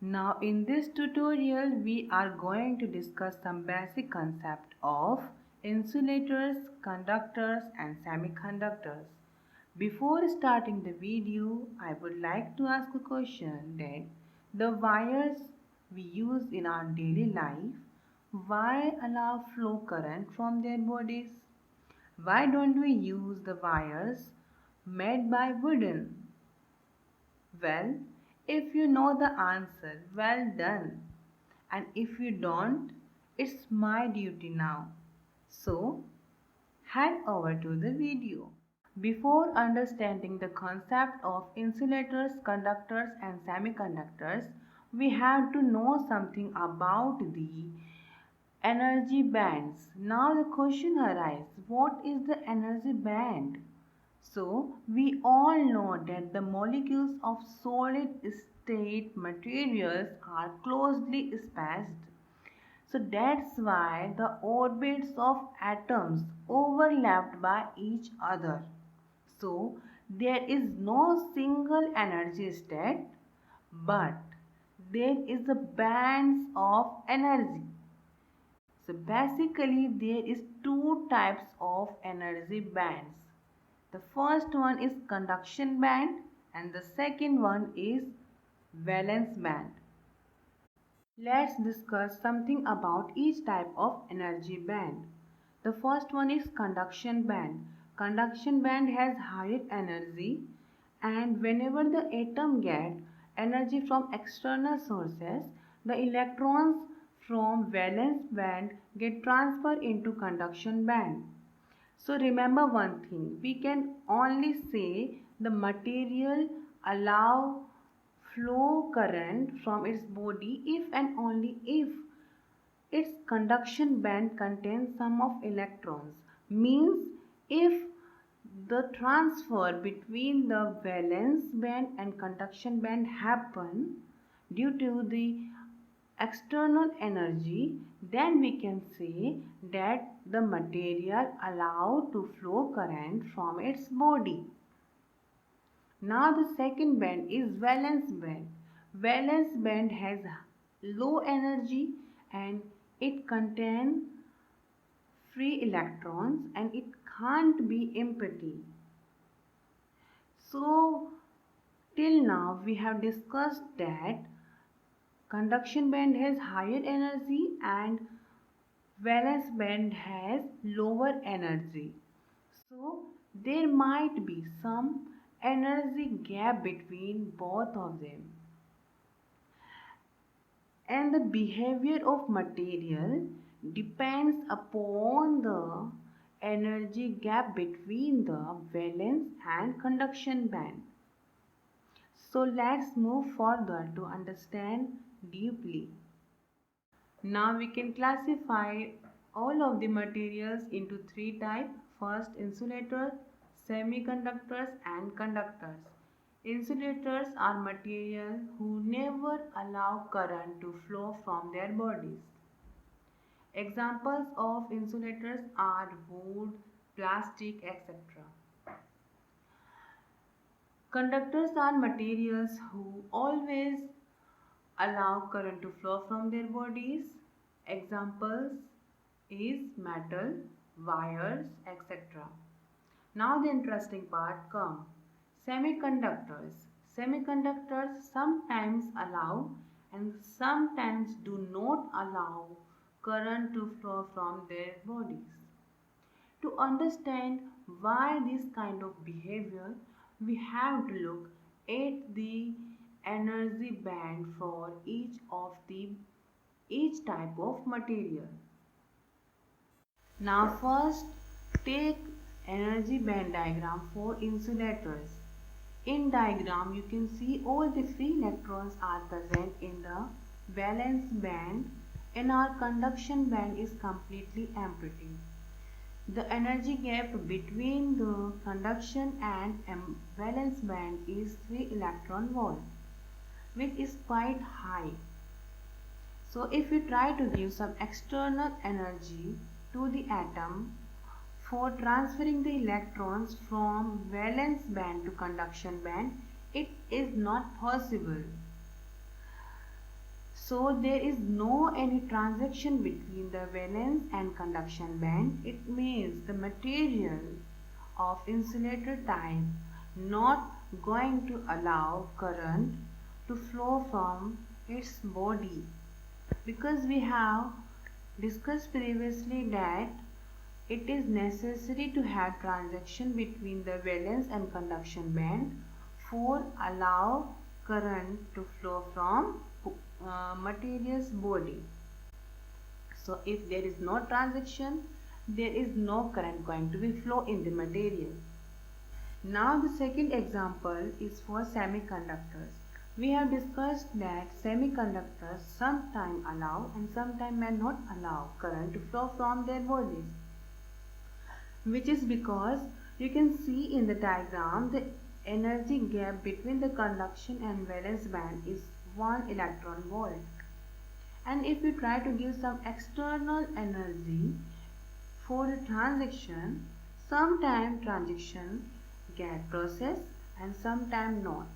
Now in this tutorial we are going to discuss some basic concept of insulators, conductors and semiconductors. Before starting the video, I would like to ask a question that the wires we use in our daily life, why allow flow current from their bodies? Why don't we use the wires made by wooden? Well, if you know the answer, well done. And if you don't, it's my duty now. So, head over to the video. Before understanding the concept of insulators, conductors and semiconductors, we have to know something about the energy bands. Now the question arises, what is the energy band? So, we all know that the molecules of solid state materials are closely spaced. So, that's why the orbits of atoms overlapped by each other. So, there is no single energy state, but there is the bands of energy. So basically there is two types of energy bands. The first one is conduction band and the second one is valence band. Let's discuss something about each type of energy band. The first one is conduction band. Conduction band has higher energy, and whenever the atom gets energy from external sources, the electrons from valence band get transferred into conduction band. So remember one thing, we can only say the material allow flow current from its body if and only if its conduction band contains some of electrons. Means if the transfer between the valence band and conduction band happen due to the external energy, then we can say that the material allowed to flow current from its body. Now the second band is valence band. Valence band has low energy and it contains free electrons and it can't be empty. So till now we have discussed that conduction band has higher energy and valence band has lower energy. So there might be some energy gap between both of them. And the behavior of material depends upon the energy gap between the valence and conduction band. So let's move further to understand deeply. Now we can classify all of the materials into three types. First, insulators, semiconductors and conductors. Insulators are materials who never allow current to flow from their bodies. Examples of insulators are wood, plastic, etc. Conductors are materials who always allow current to flow from their bodies. Examples is metal, wires, etc. Now the interesting part comes. Semiconductors. Semiconductors sometimes allow and sometimes do not allow current to flow from their bodies. To understand why this kind of behavior, we have to look at the energy band for each type of material. Now first take energy band diagram for insulators. In diagram you can see all the free electrons are present in the valence band and our conduction band is completely empty. The energy gap between the conduction and valence band is 3 electron volt, which is quite high. So if we try to give some external energy to the atom for transferring the electrons from valence band to conduction band, it is not possible. So there is no any transaction between the valence and conduction band. It means the material of insulator type not going to allow current to flow from its body, because we have discussed previously that it is necessary to have transaction between the valence and conduction band for allow current to flow from material's body. So if there is no transaction, there is no current going to be flow in the material. Now the second example is for semiconductors. We have discussed that semiconductors sometimes allow and sometimes may not allow current to flow from their bodies, which is because you can see in the diagram the energy gap between the conduction and valence band is 1 electron volt. And if you try to give some external energy for a transaction, sometime transaction get processed and sometime not.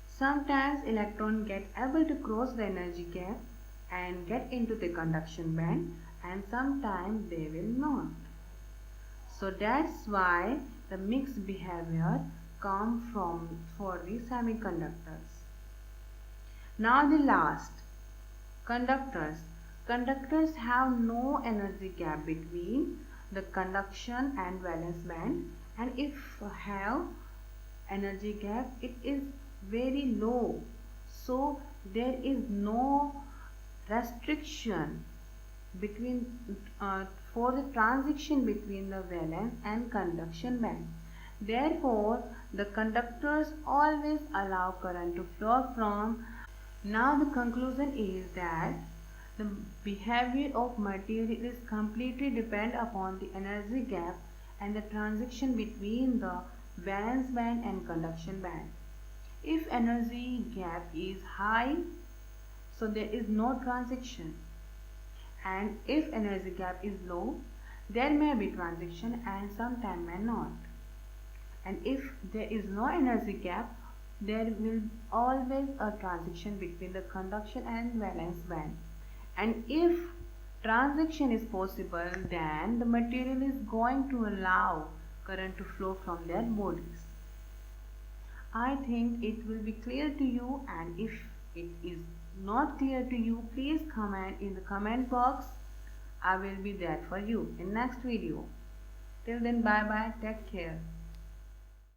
Sometimes electron get able to cross the energy gap and get into the conduction band, and sometimes they will not. So that's why the mixed behavior come from for the semiconductors. Now the last, conductors. Conductors have no energy gap between the conduction and valence band, and if have energy gap, it is very low. So there is no restriction between for the transition between the valence and conduction band. Therefore, the conductors always allow current to flow from. Now the conclusion is that the behavior of material is completely depend upon the energy gap and the transition between the valence band and conduction band. If energy gap is high, so there is no transition, and if energy gap is low, there may be transition and sometime may not. And if there is no energy gap, there will always a transition between the conduction and valence band. And if transition is possible, then the material is going to allow current to flow from their bodies. I think it will be clear to you, and if it is not clear to you, please comment in the comment box. I will be there for you in next video. Till then, bye bye, take care.